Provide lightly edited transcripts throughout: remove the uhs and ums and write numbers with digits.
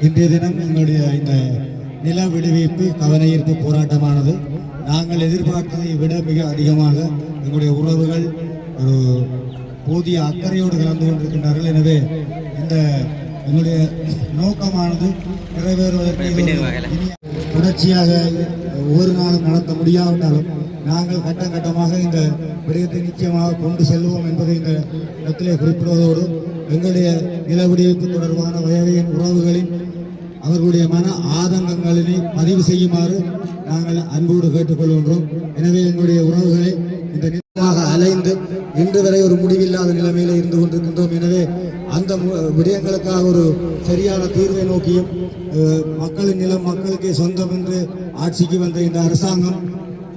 இன்றைய தினம் எங்களுடைய இந்த நில விடுவிப்பு கவன ஈர்ப்பு போராட்டமானது நாங்கள் எதிர்பார்த்ததை விட மிக அதிகமாக எங்களுடைய உறவுகள் ஒரு போதிய அக்கறையோடு கலந்து கொண்டிருக்கின்றார்கள். எனவே இந்த எங்களுடைய நோக்கமானது நிறைவேறுவதற்கு தொடர்ச்சியாக ஒவ்வொரு நாளும் நடத்த முடியாவிட்டாலும் நாங்கள் கட்டம் கட்டமாக இந்த விடயத்தை நிச்சயமாக கொண்டு செல்வோம் என்பதை இந்த இடத்திலே குறிப்பிடுவதோடு எங்களுடைய நில விடுவிப்பு தொடர்பான வயவையின் உறவுகளின் அவர்களுடைய மன ஆதங்கங்களினை பதிவு செய்யுமாறு நாங்கள் அன்போடு கேட்டுக்கொள்கின்றோம். எனவே எங்களுடைய உறவுகளை இந்த நிலமாக அலைந்து இன்று வரை ஒரு முடிவில்லாத நிலைமையில இருந்து கொண்டிருக்கின்றோம். எனவே அந்த விடயங்களுக்காக ஒரு சரியான தீர்வை நோக்கியும் மக்களின் நிலம் மக்களுக்கே சொந்தம் என்று ஆட்சிக்கு வந்த இந்த அரசாங்கம்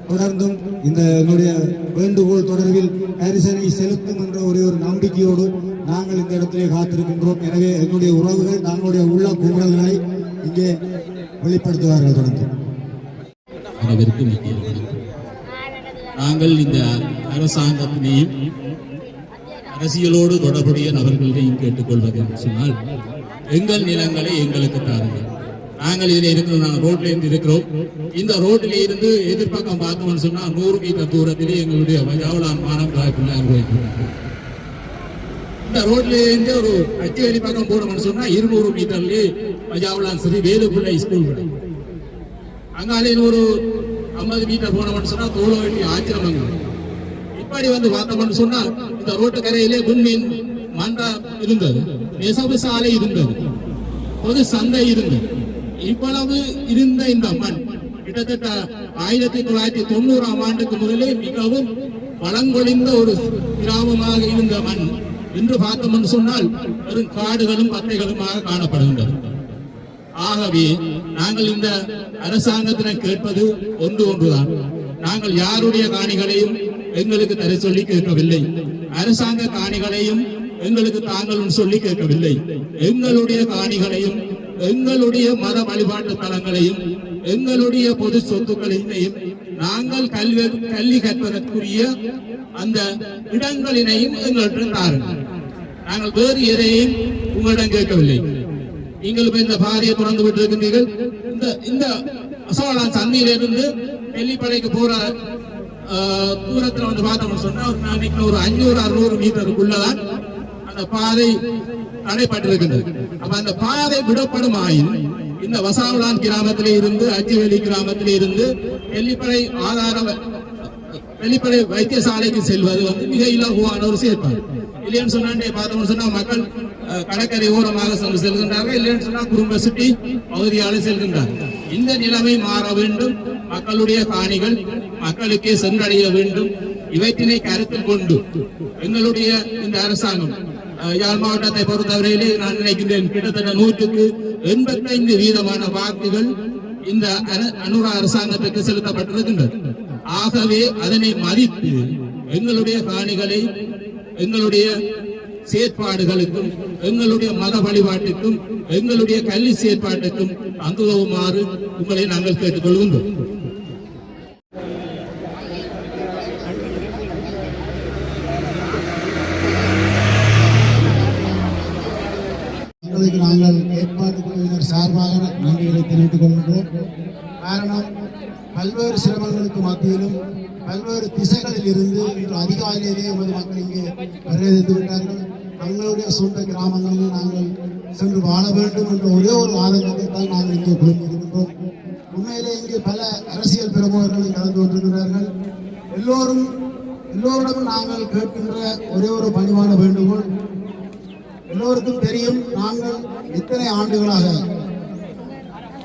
தொடர்ந்தும் இந்த எங்களுடைய வேண்டுகோள் தொடர்பில் கரிசனை செலுத்தும் என்ற ஒரு நம்பிக்கையோடு நாங்கள் இந்த இடத்திலே காத்திருக்கின்றோம். எனவே எங்களுடைய உறவுகள் தங்களுடைய உள்ள குமுறல்களை இங்கே வெளிப்படுத்துவார்கள். தொடர்ந்து அனைவருக்கும் நாங்கள் இந்த அரசாங்கத்தினையும் அரசியலோடு தொடர்புடைய நபர்களையும் கேட்டுக்கொள்வது என்று சொன்னால், எங்கள் நிலங்களை எங்களுக்கு தாருங்கள். நாங்கள் இதில் இருக்கிறோம், நாங்கள் ரோட்ல இருந்து இருக்கிறோம். இந்த ரோட்டில இருந்து எதிர்பக்கம் பார்த்தோம்னு சொன்னா 100 மீட்டர் தூரத்திலே எங்களுடைய வஜாவலான் மானம் காய்ப்புள்ள அனுபவிக்கிறார்கள். இந்த ரோட்ல இருந்து ஒரு அச்சுவேலி பக்கம் போனோம்னு சொன்னா 200 மீட்டர்லயே வஜாவலான் ஸ்ரீ வேலுக்குள்ள ஸ்கூல் கிடைக்கும். அங்காலே ஒரு 50 மீட்டர் போனோம்னு சொன்னா தோளவெட்டி ஆச்சிரமங்கள். இப்படி வந்து பார்த்தோம்னு சொன்னா இந்த ரோட்டு கரையிலே விண்மீன் மண்டா இருந்தது, நெசவு சாலை இருந்தது, பொது சந்தை இருந்தது. இவ்வளவு இருந்த இந்த மண் கிட்டத்தட்ட 1990ஆம் ஆண்டுக்கு முதலே மிகவும் வளங்கொழிந்த ஒரு கிராமமாக இருந்த மண் இன்று பார்த்தோம்னு சொன்னால் வெறும் காடுகளும் பத்தைகளுமாக காணப்படுகின்றது. ஆகவே நாங்கள் இந்த அரசாங்கத்தினை கேட்பது ஒன்றுதான். நாங்கள் யாருடைய காணிகளையும் எங்களுக்கு தர சொல்லி கேட்கவில்லை. அரசாங்க காணிகளையும் எங்களுக்கு தாங்கள் சொல்லி கேட்கவில்லை. எங்களுடைய காணிகளையும் எங்களுடைய மத வழிபாட்டு தலங்களையும் எங்களுடைய பொது சொத்துக்களையும் நாங்கள் கல்வி கற்பதற்குரிய அந்த இடங்களினையும் எங்களிடம் தாருங்கள். நாங்கள் வேறு எதையும் உங்களிடம் கேட்கவில்லை. நீங்கள் இந்த பாதையை தொடர்ந்து விட்டு இருக்கின்றீர்கள். இந்த அசோலான் சந்தையிலிருந்து வெள்ளிப்படைக்கு போற தூரத்தில் வந்து பார்த்தோம்னு சொன்னா ஒரு 500-600 மீட்டருக்குள்ளதான் அந்த பாதை தடைப்பட்டிருக்கின்றது. அப்ப அந்த பாதை விடப்படும் ஆயின் இந்த வசாவலான் கிராமத்திலே இருந்து அச்சிவேலி கிராமத்திலே இருந்து வெள்ளிப்படை வைத்தியசாலைக்கு செல்வது வந்து மிக இலகுவான ஒரு செயற்பாடு. இல்லைன்னு சொன்னா பார்த்தோம்னு சொன்னா மக்கள் கடற்கரை ஓரமாக செல்கின்றார்கள். இல்லைன்னு சொன்னா குடும்ப சுற்றி பகுதியால செல்கின்றார்கள். இந்த நிலைமை மாற வேண்டும். மக்களுடைய காணிகள் மக்களுக்கே சென்றடைய வேண்டும். இவற்றினை கருத்தில் கொண்டு எங்களுடைய இந்த அரசாங்கம் யாழ் மாவட்டத்தை பொறுத்தவரையிலே நான் நினைக்கின்றேன் கிட்டத்தட்ட 185% வாக்குகள் இந்த அனுரா அரசாங்கத்துக்கு செலுத்தப்பட்டிருக்கின்றது. ஆகவே அதனை மதித்து எங்களுடைய காணிகளை எங்களுடைய செயற்பாடுகளுக்கும் எங்களுடைய மத வழிபாட்டுக்கும் எங்களுடைய கல்வி செயற்பாட்டுக்கும் தந்துதவுமாறு உங்களை நாங்கள் கேட்டுக்கொள்கின்றோம். நாங்கள் ஏற்பாட்டு குழுவினர் சார்பாக நன்றிகளை தெரிவித்துக் கொள்கின்றோம். காரணம், பல்வேறு சிரமங்களுக்கு மத்தியிலும் பல்வேறு திசைகளில் இருந்து இன்று அதிகாலையிலேயே எமது மக்கள் இங்கே வருகைத்து விட்டார்கள். தங்களுடைய சொந்த கிராமங்களிலே நாங்கள் சென்று வாழ வேண்டும் என்ற ஒரே ஒரு ஆதங்கத்தை தான் நாங்கள் இங்கே குழுமியிருக்கின்றோம். உண்மையிலே இங்கே பல அரசியல் பிரமுகர்கள் கலந்து கொண்டிருக்கிறார்கள். எல்லோரிடமும் நாங்கள் கேட்கின்ற ஒரே ஒரு பணிவான வேண்டுகோள், எல்லோருக்கும் தெரியும் நாங்கள் இத்தனை ஆண்டுகளாக,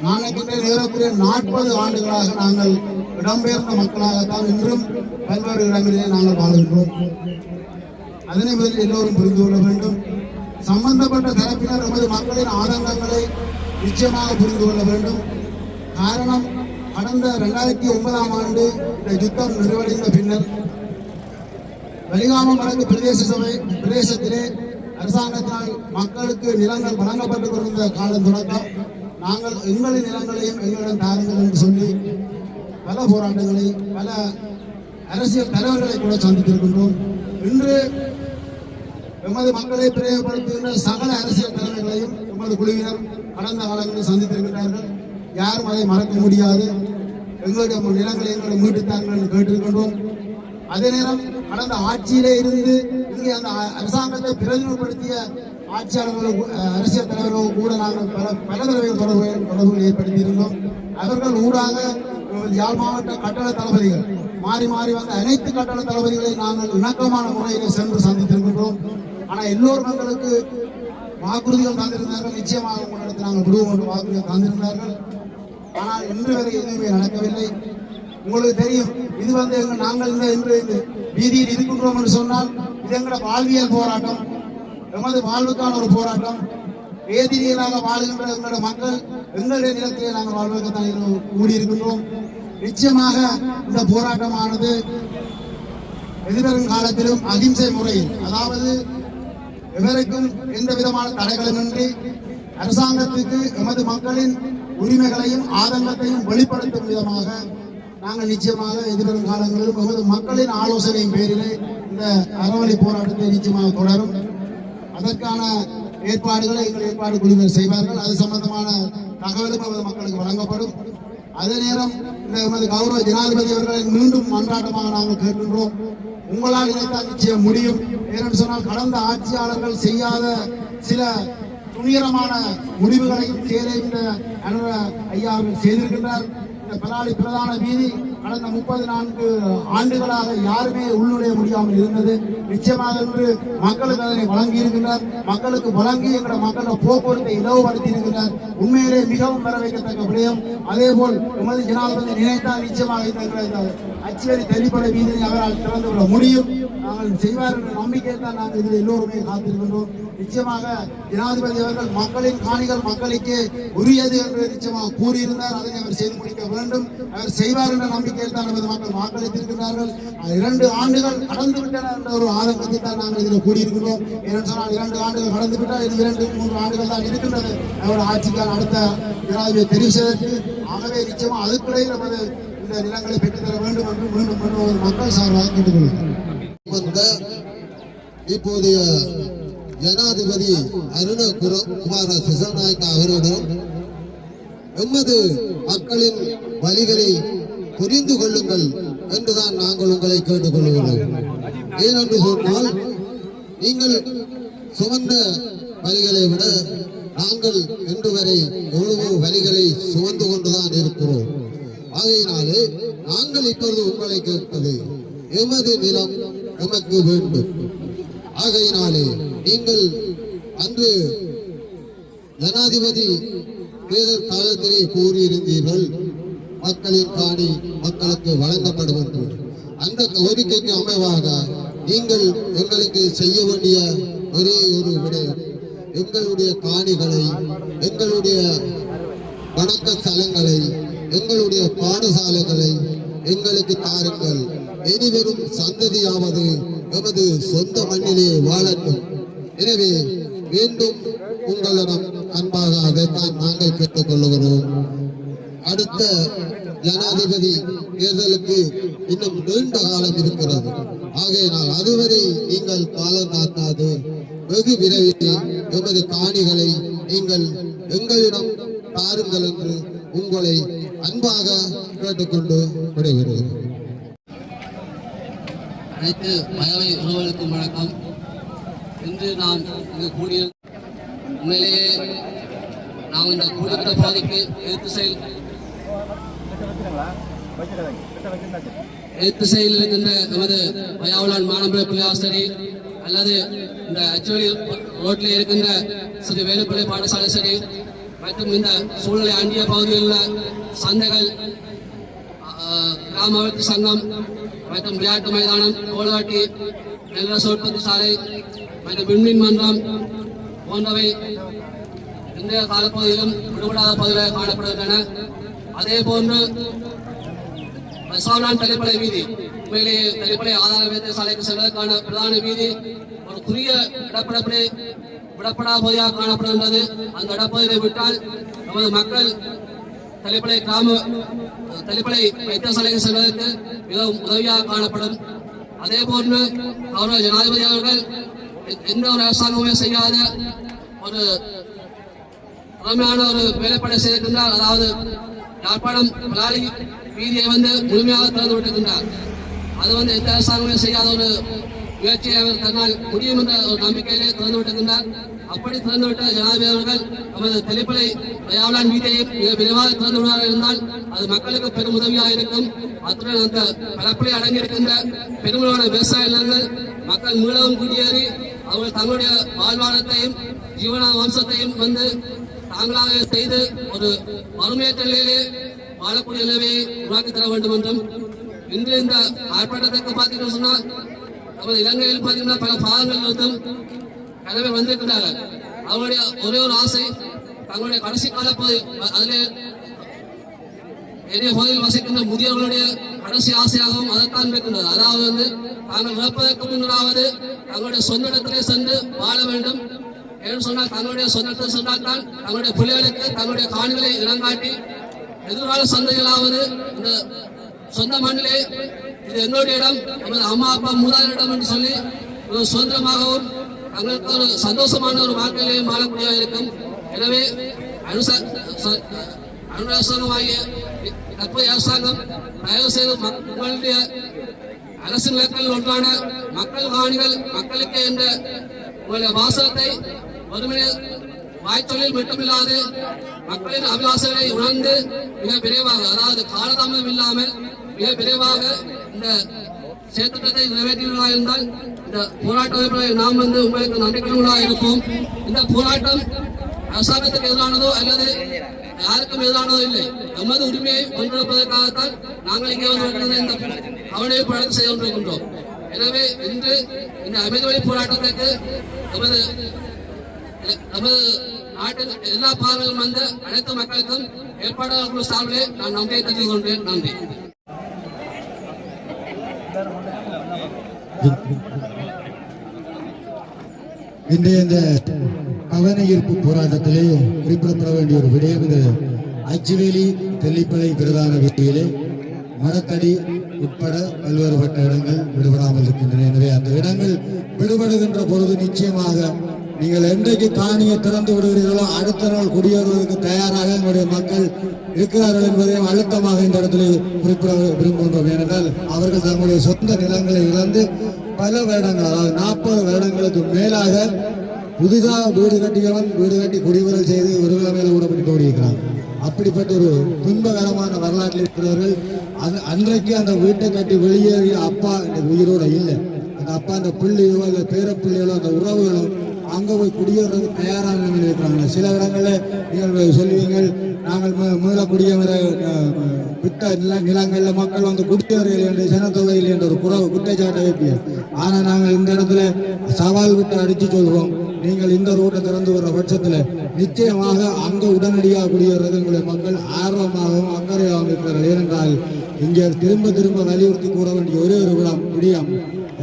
நான் ஏறக்குறைய 40 ஆண்டுகளாக நாங்கள் இடம்பெயர்ந்த மக்களாகத்தான் இன்றும் பல்வேறு இடங்களிலே நாங்கள் வாழ்கின்றோம். அதனை முதலில் எல்லோரும் புரிந்து கொள்ள வேண்டும். சம்பந்தப்பட்ட தரப்பினர் நமது மக்களின் ஆதங்கங்களை நிச்சயமாக புரிந்து கொள்ள வேண்டும். காரணம், கடந்த 2009ஆம் ஆண்டு இந்த யுத்தம் நிறைவடைந்த பின்னர் வலிகாமம் வடக்கு பிரதேசத்திலே அரசாங்கத்தினால் மக்களுக்கு நிலங்கள் வழங்கப்பட்டுக் கொண்டிருந்த காலம் தொடக்கம் நாங்கள் எங்களின் நிலங்களையும் எங்களிடம் தாருங்கள் என்று சொல்லி பல போராட்டங்களை, பல அரசியல் தலைவர்களை கூட சந்தித்திருக்கின்றோம். இன்று எமது மக்களை பிரயோகப்படுத்துகின்ற சகல அரசியல் தலைவர்களையும் எமது குழுவினர் கடந்த காலங்களில் சந்தித்திருக்கிறார்கள். யாரும் அதை மறக்க முடியாது. எங்களுடைய நிலங்களை எங்களை மீட்டுத்தார்கள் என்று கேட்டிருக்கின்றோம். அதே நேரம் கடந்த ஆட்சியிலே இருந்து இங்கே அந்த அரசாங்கத்தை பிரதிநிதிப்படுத்திய ஆட்சியாளர்கள், அரசியல் தலைவர்கள் கூட நாங்கள் பல தடவை தொடர்புகள் ஏற்படுத்தியிருந்தோம். அவர்கள் ஊடாக யாழ் மாவட்ட கட்டள தளபதிகள் மாறி மாறி வந்த அனைத்து கட்டள தளபதிகளை நாங்கள் இணக்கமான முறையில் சென்று சந்தித்திருக்கின்றோம். ஆனால் எல்லோர் மக்களுக்கு வாக்குறுதிகள் தந்திருந்தார்கள். நிச்சயமாக உங்களிடத்தில் நாங்கள் விடுவோம் என்று வாக்குறுதிகள் தந்திருந்தார்கள். ஆனால் இன்று வரை எதுவுமே நடக்கவில்லை. உங்களுக்கு தெரியும், இது நாங்கள் இன்று வீதியில் இருக்கின்றோம் என்று சொன்னால் இது எங்களோட வாழ்வியல் போராட்டம், எமது வாழ்வுக்கான ஒரு போராட்டம். வேதிரியலாக வாழ்கின்ற எங்களுடைய மக்கள் எங்களுடைய நிலத்திலே நாங்கள் வாழ்வதற்குத்தான் கூடியிருக்கின்றோம். நிச்சயமாக இந்த போராட்டமானது எதிர்வரும் காலத்திலும் அகிம்சை முறையில், அதாவது எவருக்கும் எந்த விதமான தடைகளுமின்றி அரசாங்கத்துக்கு எமது மக்களின் உரிமைகளையும் ஆதங்கத்தையும் வெளிப்படுத்தும் விதமாக நாங்கள் நிச்சயமாக எதிர்வரும் காலங்களிலும் எமது மக்களின் ஆலோசனையின் பேரிலே இந்த அறவழி போராட்டத்தை நிச்சயமாக தொடரும். அதற்கான ஏற்பாடுகளை எங்கள் ஏற்பாடு குழுவினர் செய்வார்கள். அது சம்பந்தமான தகவலும் எமது மக்களுக்கு வழங்கப்படும். அதே நேரம் இந்த எமது கௌரவ ஜனாதிபதி அவர்களை மீண்டும் மன்றாட்டமாக நாங்கள் கேட்கின்றோம். உங்களால் இதைத்தான் நிச்சயம் முடியும். ஏனென்று சொன்னால் கடந்த ஆட்சியாளர்கள் செய்யாத சில துணிகரமான முடிவுகளையும் இந்த ஐயா அவர்கள் செய்திருக்கின்றார். இந்த பலாலி பிரதான வீதி கடந்த 34 ஆண்டுகளாக யாருமே உள்நுழைய முடியாமல் இருந்தது. நிச்சயமாக இன்று மக்களுக்கு அதனை வழங்கி இருக்கின்றார். மக்களுக்கு வழங்கி எங்களுடைய மக்களோட போக்குவரத்தை இலவுபடுத்தி இருக்கின்றார். உண்மையிலே மிகவும் வரவேற்கத்தக்க விடயம். அதே போல் எமது ஜனாதிபதி நினைத்தால் நிச்சயமாக இந்த அச்சுவரி தெளிப்படை வீதியை அவரால் திறந்து விட முடியும். நாங்கள் செய்வார் என்ற நம்பிக்கையை தான் நாங்கள் இதில் எல்லோருமே காத்திருக்கின்றோம். நிச்சயமாக ஜனாதிபதி அவர்கள் மக்களின் காணிகள் மக்களுக்கு உரியது என்று நிச்சயமாக கூறியிருந்தார். அதனை அவர் செய்து முடிக்க வேண்டும். அவர் செய்வார் என்ற நம்பிக்கையில் தான் நமது மக்கள் வாக்களித்திருக்கிறார்கள். 2 ஆண்டுகள் கடந்து விட்டன என்ற ஒரு ஆதங்கத்தை தான் நாங்கள் இதில் கூறியிருக்கிறோம். ஏனென்று சொன்னால் 2 ஆண்டுகள் கடந்து விட்டால் இது 2-3 ஆண்டுகள் தான் இருக்கின்றது அவரோட ஆட்சிக்கான அடுத்த ஜனாதிபதி தெரிவு செய்வதற்கு. ஆகவே நிச்சயமாக அதுக்கிடையில் நமது இந்த நிலங்களை பெற்றுத்தர வேண்டும் என்று மீண்டும் மக்கள் சார்பாக கேட்டுக்கொள்கிறோம். இப்போதைய ஜனாதிபதி அருணகுமார திசாநாயக்க அவரிடம் எமது மக்களின் வழிகளை புரிந்து கொள்ளுங்கள் என்றுதான் நாங்கள் உங்களை கேட்டுக்கொள்கிறோம். ஏனென்று சொன்னால் நீங்கள் சுமந்த வழிகளை விட நாங்கள் இன்று வரை எவ்வளவோ வழிகளை சுமந்து கொண்டுதான் இருக்கிறோம். ஆகையினாலே நாங்கள் இப்பொழுது உங்களை கேட்பது, எமது நிலம் எமக்கு வேண்டும். ஆகையினாலே நீங்கள் அன்று ஜனாதிபதி தேர்தல் காலத்திலே கூறியிருந்தீர்கள் மக்களின் காணி மக்களுக்கு வழங்கப்படும் என்று. அந்த கோரிக்கைக்கு அமைவாக நீங்கள் எங்களுக்கு செய்ய வேண்டிய ஒரே ஒரு விடயம், எங்களுடைய காணிகளை, எங்களுடைய வணக்க ஸ்தலங்களை, எங்களுடைய பாடசாலைகளை எங்களுக்கு தாருங்கள். இனிவரும் சந்ததியாவது எமது சொந்த மண்ணிலே வாழட்டும். எனவே மீண்டும் உங்களிடம் அன்பாக அதைத்தான் நாங்கள் கேட்டுக் கொள்ளுகிறோம். அடுத்த ஜனாதிபதி தேர்தலுக்கு இன்னும் நீண்ட காலம் இருக்கிறது. ஆகையினால் அதுவரை நீங்கள் காலம் காத்தாது வெகு விரைவில் எமது காணிகளை நீங்கள் எங்களிடம் தாருங்கள் என்று உங்களை அன்பாக கேட்டுக்கொண்டு விடைபெறுகிறேன். அனைத்து பயவை உறவுகளுக்கும் வணக்கம். இன்று நாம் இங்கு கூடிய உண்மையிலேயே நாம் இந்த கூடுகிற பகுதிக்கு எதிர்த்து செயல் இருக்கின்ற நமது பயாவலான் மாணவ பிள்ளையார் சரி அல்லது இந்த அச்சுவலி ரோட்டில் இருக்கின்ற சிறு வேலுப்பிள்ளை பாடசாலை சரி மற்றும் இந்த சூழலை அண்டிய பகுதியில் உள்ள சந்தைகள், கிராம வளர்ச்சி சங்கம் மற்றும் விளையாட்டு மைதானம், கோலாட்டி, நெல்ரச உற்பத்தி சாலை மற்றும் விண்மீன் மன்றம் போன்றவை இன்றைய காலப்பகுதியிலும் விடுபடாத பகுதிகளில் காணப்படுகின்றன. அதே போன்று ரசாலான் தள்ளிப்படை வீதி, உண்மையிலேயே தள்ளிப்படை ஆதார வேத சாலைக்கு செல்வதற்கான பிரதான வீதி ஒரு குறுகிய இடப்படப்படை விடப்படாத பகுதியாக காணப்படுகின்றது. அந்த இடப்பகுதியை விட்டால் நமது மக்கள் தள்ளிப்படை வைத்தியசாலைக்கு செல்வதற்கு மிகவும் உதவியாக காணப்படும். அதே போன்று கௌரவ ஜனாதிபதி அவர்கள் எந்த ஒரு அரசாங்கமே செய்யாத ஒரு திறமையான ஒரு வேலைப்படை செய்திருக்கின்றார். அதாவது யாழ்ப்பாணம் பலாலி வீதியை முழுமையாக திறந்து விட்டிருக்கின்றார். அது எந்த அரசாங்கமே செய்யாத ஒரு முயற்சியை அவர் தன்னால் முடியும் என்ற ஒரு நம்பிக்கையிலே திறந்து விட்டிருக்கின்றார். அப்படி திறந்துவிட்ட ஜனாதிபதி அவர்கள் நமது தெளிப்படை தயாவலான் வீதியை மிக விரைவாக திறந்து விடுவார்கள் இருந்தால் அது மக்களுக்கு பெரும் உதவியாக இருக்கும். அத்துடன் அந்த பரப்பிலே அடங்கியிருக்கின்ற பெருமளவான விவசாய நிலங்கள் மக்கள் மீளவும் குடியேறி அவர்கள் தங்களுடைய வாழ்வாதாரத்தையும் ஜீவன வம்சத்தையும் தாங்களாக செய்து ஒரு வறுமையற்ற நிலையிலே வாழக்கூடிய நிலையை உருவாக்கி தர வேண்டும் என்றும், இன்று இந்த ஆர்ப்பாட்டத்திற்கு பார்த்தீங்கன்னு சொன்னால் நமது இலங்கையில் பார்த்தீங்கன்னா பல பாகங்கள் இருந்தும் கனவே வந்திருக்கிறார்கள். அவருடைய ஒரே ஒரு ஆசை தங்களுடைய கடைசி கால அதிலே ஏரிய பகுதியில் வசிக்கின்ற முதியவர்களுடைய கடைசி ஆசையாகவும் அதைத்தான் இருக்கின்றது. அதாவது தாங்கள் இறப்பதற்கு முன்னராவது தங்களுடைய சொந்த இடத்திலே சென்று வாழ வேண்டும் என்று சொன்னால் தங்களுடைய சொந்த இடத்தில் சென்றால்தான் தங்களுடைய பிள்ளைகளுக்கு தங்களுடைய காணிகளை இனங்காட்டி எதிர்கால சந்தைகளாவது இந்த சொந்த மண்ணிலே இது எங்களுடைய இடம், நமது அம்மா அப்பா மூதாதையரிடம் என்று சொல்லி ஒரு சுதந்திரமாகவும் தங்களுக்கு ஒரு சந்தோஷமான ஒரு வாழ்க்கையிலையும் வாழக்கூடிய இருக்கும். எனவே அரசாங்கமாகிய தற்போதைய அரசாங்கம் தயவு செய்து மக்களுடைய அரசு நிலத்தில் ஒன்றான மக்கள் காணிகள் மக்களுக்கு என்ற உங்களுடைய வாசகத்தை ஒருமனே வாய்த்தொழில் மட்டுமில்லாது மக்களின் அபிலாசங்களை உணர்ந்து மிக விரைவாக, அதாவது காலதாமதம் இல்லாமல் மிக விரைவாக இந்த செயற்திட்டத்தை நிறைவேற்றியவர்களாக இருந்தால் இந்த போராட்ட நாம் உங்களுக்கு நன்றிக்கொள்வதாக இருப்போம். இந்த போராட்டம் அரசாங்கத்துக்கு எதிரானதோ அல்லது யாருக்கும் எதிரானதோ இல்லை. நமது உரிமையை கொண்டிருப்பதற்காகத்தான் நாங்கள் இங்கே இந்த கவலையை போராட்டம் செய்து கொண்டிருக்கின்றோம். எனவே இன்று இந்த அமைதி வழி போராட்டத்திற்கு நமது நாட்டின் எல்லா பாகங்களும் அனைத்து மக்களுக்கும் ஏற்பாட்டாளர்கள் சார்பிலே நான் நன்றியை தெரிவித்துக் கொண்டேன். நன்றி. இன்றைய இந்த கவன ஈர்ப்பு போராட்டத்திலே குறிப்பிடப்பட வேண்டிய ஒரு விடயம், இந்த அச்சுவேலி தெல்லிப்பளை பிரதான வீதியிலே மரத்தடி உட்பட பல்வேறுபட்ட இடங்கள் விடுபடாமல் இருக்கின்றன. எனவே அந்த இடங்கள் விடுபடுகின்ற பொழுது நிச்சயமாக நீங்கள் என்றைக்கு காணியை திறந்து விடுகிறீர்களோ அடுத்த நாள் குடியேறுவதற்கு தயாராக எங்களுடைய மக்கள் இருக்கிறார்கள் என்பதையும் அழுத்தமாக இந்த இடத்துல குறிப்பிட விரும்புகின்றோம். ஏனென்றால் அவர்கள் தங்களுடைய சொந்த நிலங்களை இழந்து பல வருடங்கள், அதாவது 40 வருடங்களுக்கு மேலாக புதிதாக வீடு கட்டியவன் வீடு கட்டி குடிவரல் செய்து ஒரு மேல கூட பண்ணி ஓடிக்கிறான். அப்படிப்பட்ட ஒரு துன்பகரமான வரலாற்றில் இருக்கிறவர்கள் அன்றைக்கு அந்த வீட்டை கட்டி வெளியேறிய அப்பா உயிரோட இல்லை. அந்த அப்பா அந்த பிள்ளையோ இல்லை பேர பிள்ளைகளோ அந்த உறவுகளோ அங்கே போய் குடியேறதுக்கு தயாரான நிலையில் இருக்கிறாங்க. சில இடங்களில் நீங்கள் சொல்லுவீங்கள், நாங்கள் மீள குடியேற விட்ட நிலங்களில் மக்கள் குடியேறவில்லை என்ற ஜனத்தொகையில் என்ற ஒரு குற்றச்சாட்டை வைப்பீங்க. ஆனால் நாங்கள் இந்த இடத்துல சவால் விட்டு அடித்து சொல்கிறோம், நீங்கள் இந்த ரோட்டை திறந்து வர்ற பட்சத்தில் நிச்சயமாக அங்கே உடனடியாக குடியேறது உங்களுடைய மக்கள் ஆர்வமாகவும் அக்கறையாகவும் இருக்கிறார்கள். ஏனென்றால் இங்கே திரும்ப திரும்ப வலியுறுத்தி கூற வேண்டிய ஒரே ஒரு விடம்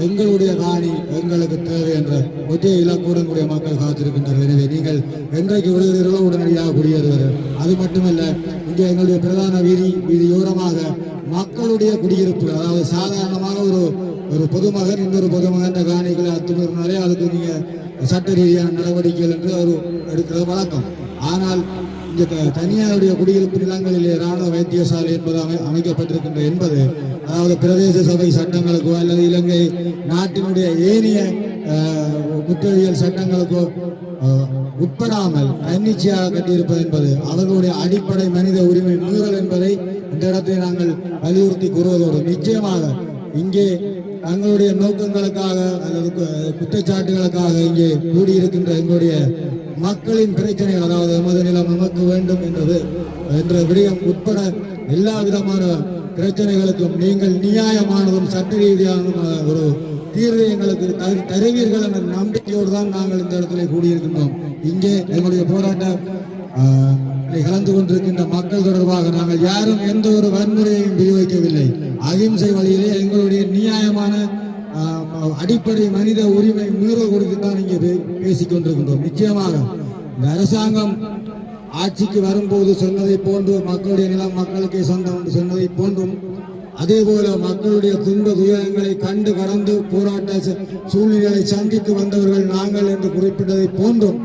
எங்களுடைய காணி எங்களுக்கு தேவை என்ற ஒற்றை இலக்குடன் கூடிய மக்கள் காத்திருக்கின்றார்கள். எனவே நீங்கள் என்றைக்கு விடுகிறீர்களோ உடனடியாக குடியேறுவார்கள். அது மட்டுமல்ல, இங்கே எங்களுடைய பிரதான வீதியோரமாக மக்களுடைய குடியிருப்பு, அதாவது சாதாரணமாக ஒரு பொதுமகன் இன்னொரு பொதுமகன் காணிகளை அத்துமீறினாலே அதுக்கு நீங்க சட்ட ரீதியான நடவடிக்கைகள் என்று அவர் எடுக்கிறது வழக்கம். ஆனால் இங்கே தனியாருடைய குடியிருப்பு நிலங்களிலே இராணுவ வைத்தியசாலை என்பது அமைக்கப்பட்டிருக்கின்ற என்பது, அதாவது பிரதேச சபை சட்டங்களுக்கோ அல்லது இலங்கை நாட்டினுடைய ஏனைய குற்றவியல் சட்டங்களுக்கோ உட்படாமல் தன்னிச்சையாக கட்டியிருப்பது என்பது அவர்களுடைய அடிப்படை மனித உரிமை மீறல் என்பதை இந்த இடத்தை நாங்கள் வலியுறுத்தி கூறுவதோடு, நிச்சயமாக இங்கே தங்களுடைய நோக்கங்களுக்காக அல்லது குற்றச்சாட்டுகளுக்காக இங்கே கூடியிருக்கின்ற எங்களுடைய மக்களின் பிரச்சனைகள், அதாவது எமது நிலம் நமக்கு வேண்டும் என்ற விடயம் உட்பட எல்லா விதமான பிரச்சனைகளுக்கும் நீங்கள் நியாயமானதும் சட்ட ரீதியான ஒரு தீர்வை எங்களுக்கு தருவீர்கள் என்ற நம்பிக்கையோடு தான் நாங்கள் இந்த இடத்துல கூடியிருக்கின்றோம். இங்கே எங்களுடைய போராட்டம் கலந்து கொண்டிருக்கின்ற மக்கள் தொடர்பாக நாங்கள் யாரும் எந்த ஒரு வன்முறையையும் விநியோகிக்கவில்லை. அகிம்சை வழியிலே எங்களுடைய நியாயமான அடிப்படை மனித உரிமை மீறல் கொடுத்து தான் இங்கே பேசிக் கொண்டிருக்கின்றோம். நிச்சயமாக இந்த அரசாங்கம் ஆட்சிக்கு வரும்போது சொன்னதை போன்று மக்களுடைய நிலம் மக்களுக்கே சொந்தம் என்று சொன்னதை போன்றும், அதே போல மக்களுடைய துன்ப துயரங்களை கண்டு கடந்து போராட்ட சூழ்நிலைகளை சந்தித்து வந்தவர்கள் நாங்கள் என்று குறிப்பிட்டதை போன்றும்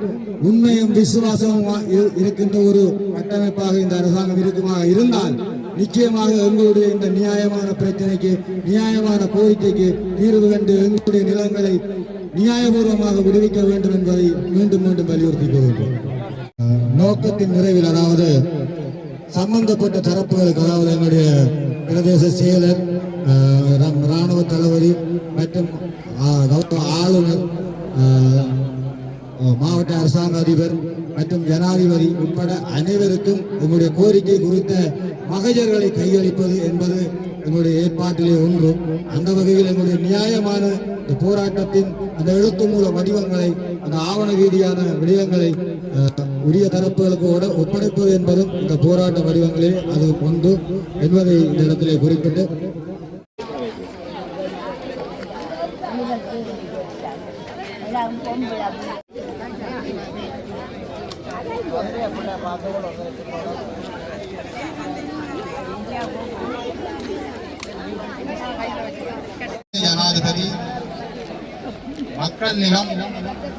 உண்மையும் விசுவாசமும் இருக்கின்ற ஒரு கட்டமைப்பாக இந்த அரசாங்கம் இருக்குமாக இருந்தால் நிச்சயமாக எங்களுடைய இந்த நியாயமான பிரச்சனைக்கு, நியாயமான கோரிக்கைக்கு தீர்வு கண்டு எங்களுடைய நிலங்களை நியாயபூர்வமாக விடுவிக்க வேண்டும் என்பதை மீண்டும் மீண்டும் வலியுறுத்தி கூறுகின்றோம். நோக்கத்தின் நிறைவில், அதாவது சம்பந்தப்பட்ட தரப்புகளுக்கு, அதாவது எங்களுடைய பிரதேச செயலர், இராணுவ தளபதி மற்றும் ஆளுநர், மாவட்ட அரசாங்க அதிபர் மற்றும் ஜனாதிபதி உட்பட அனைவருக்கும் எங்களுடைய கோரிக்கை குறித்த மகஜர்களை கையளிப்பது என்பது எங்களுடைய ஏற்பாட்டிலே ஒன்று. அந்த வகையில் எங்களுடைய நியாயமான இந்த போராட்டத்தின் அந்த எழுத்து மூல வடிவங்களை, அந்த ஆவண ரீதியான விடயங்களை உரிய தரப்புகளுக்கு ஒப்படைப்பது என்பதும் இந்த போராட்ட வடிவங்களே அது ஒன்று என்பதை இந்த இடத்திலே குறிப்பிட்டு ஜனாதிபதி மக்கள் நிலம்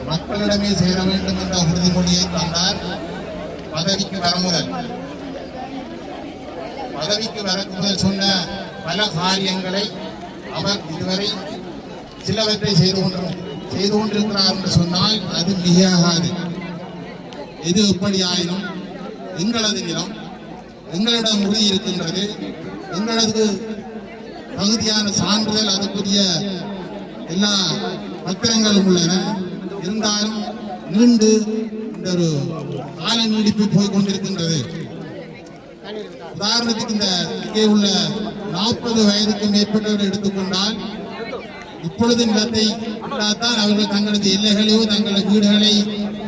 மக்களிடமே சேர வேண்டும் என்ற உறுதிமொழியை தந்தார். பதவிக்கு வரமுதல் சொன்ன பல காரியங்களை அவர் இதுவரை சிலவற்றை செய்து கொண்டிருக்கிறார் என்று சொன்னால் அது மிகையாகாது. எது எப்படியாயினும் எங்களது நிலம் எங்களிடம் உறுதி இருக்கின்றது. எங்களது பகுதியான சான்றிதழ், அதுக்குரிய எல்லா பத்திரங்களும் உள்ளன. இருந்தாலும் நீண்டு இந்த ஒரு கால நீடிப்பு போய்கொண்டிருக்கின்றது. உதாரணத்துக்கு இங்கே உள்ள 40 வயதுக்கு மேற்பட்டவர்கள் எடுத்துக்கொண்டால் இப்பொழுது நிலத்தை தான் அவர்கள் தங்களது எல்லைகளையோ தங்களது வீடுகளை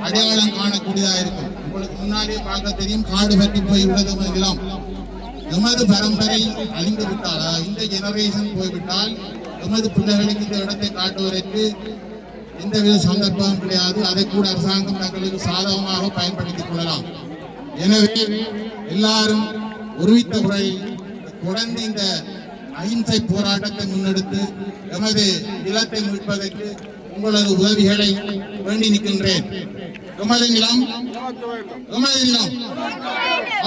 அடையாளம் காணக்கூடியதாக இருக்கும். உங்களுக்கு முன்னாலே பார்க்க தெரியும், காடு பற்றி போய் உள்ளது நிலம். எமது பரம்பரை அழிந்து விட்டால், இந்த ஜெனரேஷன் போய்விட்டால் எமது பிள்ளைகளுக்கு இந்த இடத்தை காட்டுவதற்கு எந்தவித சந்தர்ப்பமும் கிடையாது. அதை கூட அரசாங்கம் தங்களுக்கு சாதகமாக பயன்படுத்திக் கொள்ளலாம். எனவே எல்லாரும் ஒருமித்த முறையில் தொடர்ந்து இந்த அகிம்சை போராட்டத்தை முன்னெடுத்து எமது நிலத்தை மீட்பதற்கு உங்களது உதவிகளை வேண்டி நிற்கின்றேன். எமது நிலம்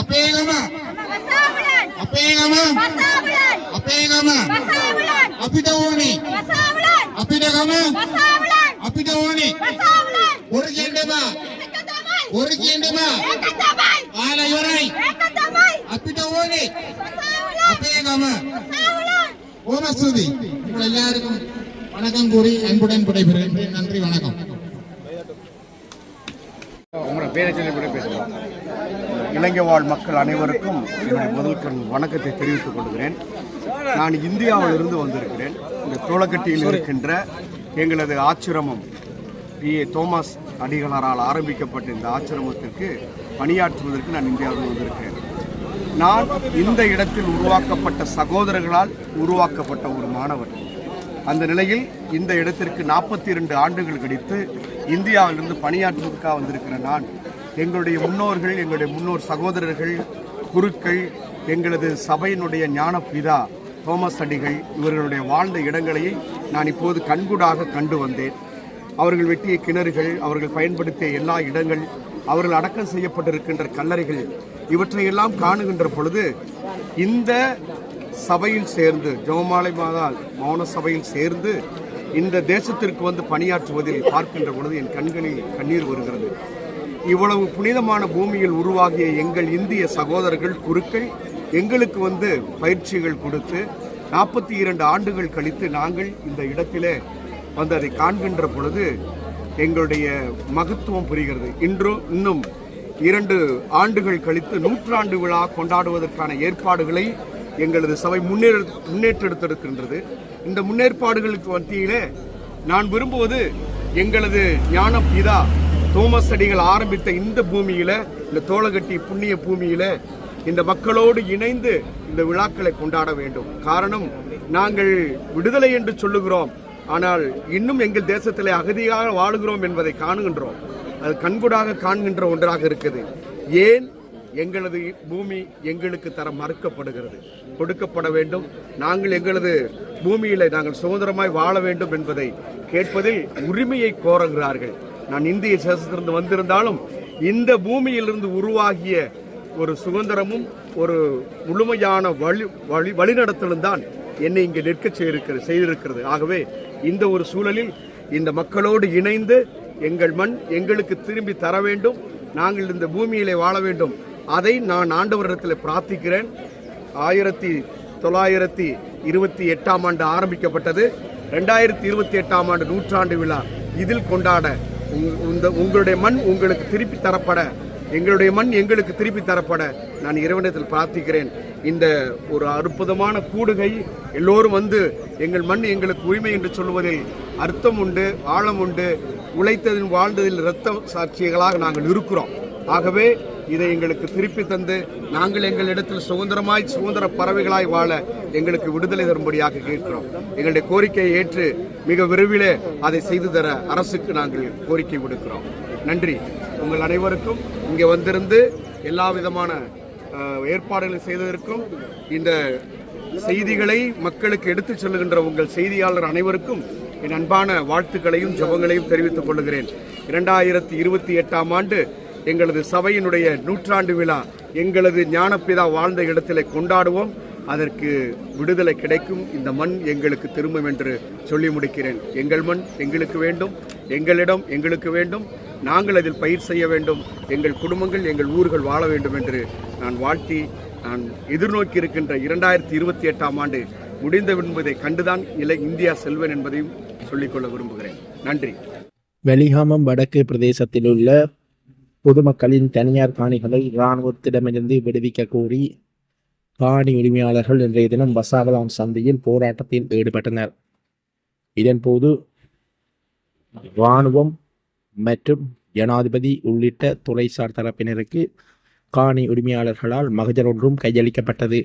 அப்பேகமா අපිට ඕනේ ඔර කියන්නවා ආලා ඉවරයි අපිට ඕනේ අපේ ගම ஓமஸ்துதி. உங்கள் எல்லாருக்கும் வணக்கம் கூறி அன்புடன் விடைபெறுகின்றேன். நன்றி, வணக்கம். உங்களோட பேரை சொல்லி பேசுகிறோம். இலங்கை வாழ் மக்கள் அனைவருக்கும் என்னுடைய முதல் வணக்கத்தை தெரிவித்துக் கொள்கிறேன். நான் இந்தியாவிலிருந்து வந்திருக்கிறேன். இந்த தோளக்கட்டியில் இருக்கின்ற எங்களது ஆச்சிரமம் P.A. தோமஸ் அடிகளாரால் ஆரம்பிக்கப்பட்ட இந்த ஆச்சிரமத்திற்கு பணியாற்றுவதற்கு நான் இந்தியாவில் வந்திருக்கிறேன். நான் இந்த இடத்தில் உருவாக்கப்பட்ட சகோதரர்களால் உருவாக்கப்பட்ட ஒரு மாணவர். அந்த நிலையில் இந்த இடத்திற்கு 42 ஆண்டுகள் கழித்து இந்தியாவிலிருந்து பணியாற்றுவதற்காக வந்திருக்கிற நான் எங்களுடைய முன்னோர் சகோதரர்கள், குருக்கள், எங்களது சபையினுடைய ஞான பிதா தோமஸ் அடிகள் இவர்களுடைய வாழ்ந்த இடங்களை நான் இப்போது கண்கூடாக கண்டு வந்தேன். அவர்கள் வெட்டிய கிணறுகள், அவர்கள் பயன்படுத்திய எல்லா இடங்கள், அவர்கள் அடக்கம் செய்யப்பட்டிருக்கின்ற கல்லறைகள், இவற்றையெல்லாம் காணுகின்ற பொழுது இந்த சபையில் சேர்ந்து, ஜெபமாலை மாதா மௌன சபையில் சேர்ந்து இந்த தேசத்திற்கு வந்து பணியாற்றுவதில் பார்க்கின்ற பொழுது என் கண்களில் கண்ணீர் வருகிறது. இவ்வளவு புனிதமான பூமியில் உருவாகிய எங்கள் இந்திய சகோதரர்கள், குருக்கள் எங்களுக்கு வந்து பயிற்சிகள் கொடுத்து 42 ஆண்டுகள் கழித்து நாங்கள் இந்த இடத்திலே வந்து அதை காண்கின்ற பொழுது எங்களுடைய மகத்துவம் புரிகிறது. இன்னும் 2 ஆண்டுகள் கழித்து 100ஆண்டு விழா கொண்டாடுவதற்கான ஏற்பாடுகளை எங்களது சபை முன்னேற்றெடுத்திருக்கின்றது. இந்த முன்னேற்பாடுகளுக்கு மத்தியிலே நான் விரும்புவது எங்களது ஞான பிதா தோமஸ் அடிகள் ஆரம்பித்த இந்த பூமியில, இந்த தோளகட்டி புண்ணிய பூமியில இந்த மக்களோடு இணைந்து இந்த விழாக்களை கொண்டாட வேண்டும். காரணம், நாங்கள் விடுதலை என்று சொல்லுகிறோம், ஆனால் இன்னும் எங்கள் தேசத்திலே அகதியாக வாழுகிறோம் என்பதை காணுகின்றோம். அது கண்கூடாக காண்கின்ற ஒன்றாக இருக்குது. ஏன் எங்களது பூமி எங்களுக்கு தர மறுக்கப்படுகிறது? கொடுக்கப்பட வேண்டும். நாங்கள் எங்களது பூமியில நாங்கள் சுதந்திரமாய் வாழ வேண்டும் என்பதை கேட்பதில் உரிமையை கோருகிறார்கள். நான் இந்திய தேசத்திலிருந்து வந்திருந்தாலும் இந்த பூமியிலிருந்து உருவாகிய ஒரு சுதந்திரமும் ஒரு முழுமையான வழிநடத்தலும் தான் என்னை இங்கே நிற்க செய்திருக்கிறது. ஆகவே இந்த ஒரு சூழலில் இந்த மக்களோடு இணைந்து எங்கள் மண் எங்களுக்கு திரும்பி தர வேண்டும், நாங்கள் இந்த பூமியிலே வாழ வேண்டும். அதை நான் ஆண்டவரிடத்தில் பிரார்த்திக்கிறேன். 1928ஆம் ஆண்டு ஆரம்பிக்கப்பட்டது. 2028ஆம் ஆண்டு 100ஆண்டு விழா இதில் கொண்டாட உங்களுடைய மண் உங்களுக்கு திருப்பி தரப்பட, எங்களுடைய மண் எங்களுக்கு திருப்பி தரப்பட நான் இறைவனிடத்தில் பிரார்த்திக்கிறேன். இந்த ஒரு அற்புதமான கூடுகை எல்லோரும் வந்து எங்கள் மண் எங்களுக்கு உரிமை என்று சொல்வதில் அர்த்தம் உண்டு, ஆழம் உண்டு. உழைத்ததில் வாழ்ந்ததில் இரத்த சாட்சிகளாக நாங்கள் இருக்கிறோம். ஆகவே இதை எங்களுக்கு திருப்பி தந்து நாங்கள் எங்களிடத்தில் சுதந்திர பறவைகளாய் வாழ எங்களுக்கு விடுதலை தரும்படியாக கேட்கிறோம். எங்களுடைய கோரிக்கையை ஏற்று மிக விரைவிலே அதை செய்து தர அரசுக்கு நாங்கள் கோரிக்கை விடுக்கிறோம். நன்றி. உங்கள் அனைவருக்கும் இங்கே வந்திருந்து எல்லா விதமான ஏற்பாடுகளை செய்ததற்கும், இந்த செய்திகளை மக்களுக்கு எடுத்துச் செல்லுகின்ற உங்கள் செய்தியாளர் அனைவருக்கும் என் அன்பான வாழ்த்துக்களையும் ஜெபங்களையும் தெரிவித்துக் கொள்கிறேன். 2028ஆம் ஆண்டு எங்களது சபையினுடைய 100ஆண்டு விழா எங்களது ஞானப்பிதா வாழ்ந்த இடத்திலே கொண்டாடுவோம். அதற்கு விடுதலை கிடைக்கும். இந்த மண் எங்களுக்கு திரும்பும் என்று சொல்லி முடிக்கிறேன். எங்கள் மண் எங்களுக்கு வேண்டும், எங்களிடம் எங்களுக்கு வேண்டும், நாங்கள் அதில் பயிர் செய்ய வேண்டும், எங்கள் குடும்பங்கள் எங்கள் ஊர்கள் வாழ வேண்டும் என்று நான் வாழ்த்தி, நான் எதிர்நோக்கி இருக்கின்ற 2028ஆம் ஆண்டு முடிந்த என்பதை கண்டுதான் இந்தியா செல்வேன் என்பதையும் சொல்லிக்கொள்ள விரும்புகிறேன். நன்றி. வெளிகாமம் வடக்கு பிரதேசத்தில் உள்ள பொதுமக்களின் தனியார் காணிகளை இராணுவத்திடமிருந்து விடுவிக்க கோரி காணி உரிமையாளர்கள் இன்றைய தினம் வசாவளான் சந்தையில் போராட்டத்தில் ஈடுபட்டனர். இதன்போது இராணுவம் மற்றும் ஜனாதிபதி உள்ளிட்ட துறைசார் தரப்பினருக்கு காணி உரிமையாளர்களால் மகஜர் ஒன்றும் கையளிக்கப்பட்டது.